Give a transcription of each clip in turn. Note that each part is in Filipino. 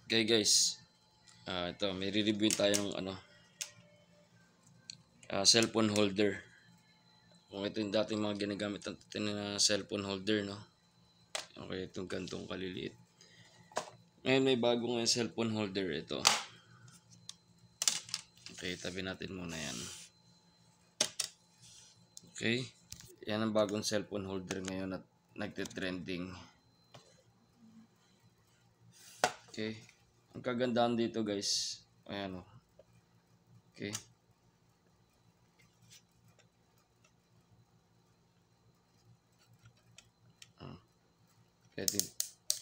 Okay guys, ito may re-review tayo ng cellphone holder. Kung ito yung dating mga ginagamit natin na cellphone holder, no? Okay, itong gantong kaliliit. Ngayon may bago nga cellphone holder ito. Okay, tabi natin muna yan. Okay, yan ang bagong cellphone holder ngayon at nagte-trending. Okay, ang kagandahan dito guys, ayan o. Okay. Pwede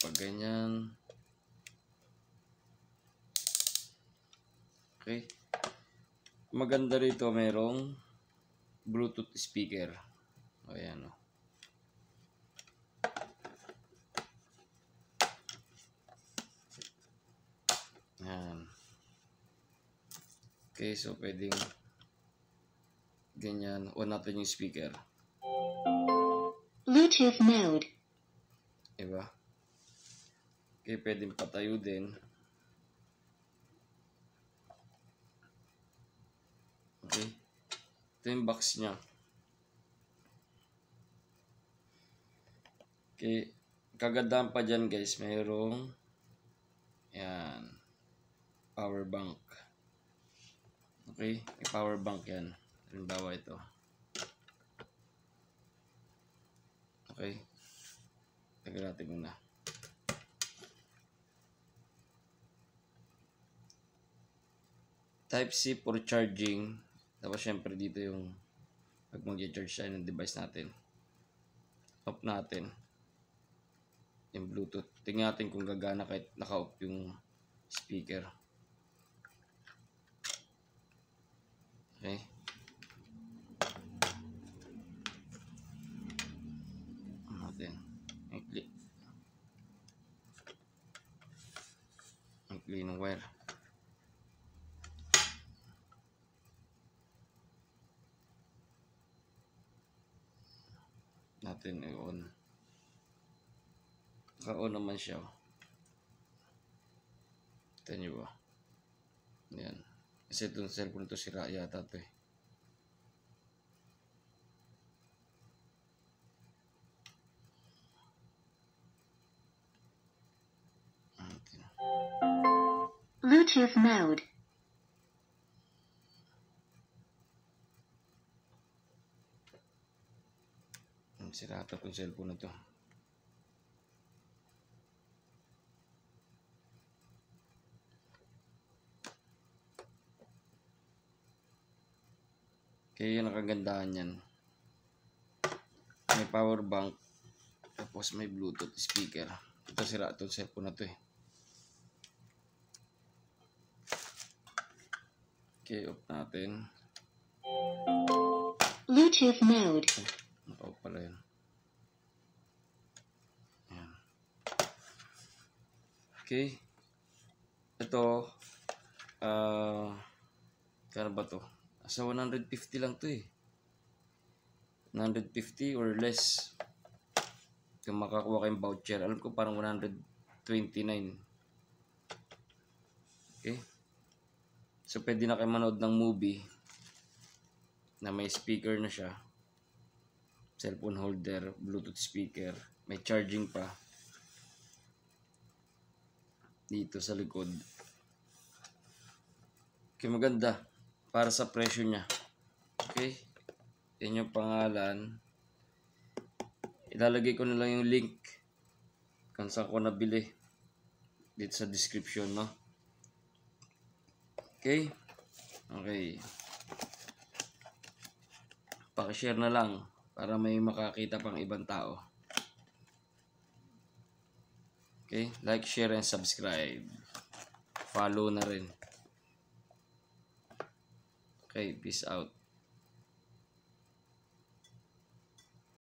pag ganyan. Okay. Maganda rito merong Bluetooth speaker. Ayan o. Ayan. Okay, so pwedeng ganyan. On natin yung speaker. Bluetooth mode. Diba? Okay, pwedeng patayo din. Okay. Ito yung box niya. Okay. Kagandahan pa dyan guys, mayroong yan, power bank. Okay, may power bank yan. Halimbawa ito. Okay. Tagal natin muna. Type-C for charging. Tapos syempre dito yung pag mag-charge tayo ng device natin. Off natin yung Bluetooth. Tingnan natin kung gagana kahit naka-off yung speaker. Okay. Natin. Ang clean ng wire. Natin i-on. Naka-on naman siya. Ito nyo ba? Yan. Kasi itong cellphone ito sira yata ito eh. Bluetooth mode. Sira ito itong cellphone na ito. Kaya yun ang kagandahan yan. May power bank. Tapos may Bluetooth speaker. Ito sira itong cellphone na ito eh. Okay, off natin. Bluetooth mode. Naka-off pala yun. Ayan. Okay. Ito, kano ba to? Sa 150 lang to eh. 150 or less. Kung makakuha kayong voucher. Alam ko parang 129. Okay. So pwede na kayo manood ng movie na may speaker na siya. Cellphone holder, Bluetooth speaker. May charging pa. Dito sa likod. Okay, maganda. Para sa presyo niya. Okay. Yan yung pangalan. Ilalagay ko na lang yung link kung saan ko nabili dito sa description, no? Okay. Okay. Paki-share na lang para may makakita pang ibang tao. Okay. Like, share, and subscribe. Follow na rin. Okay. Peace out.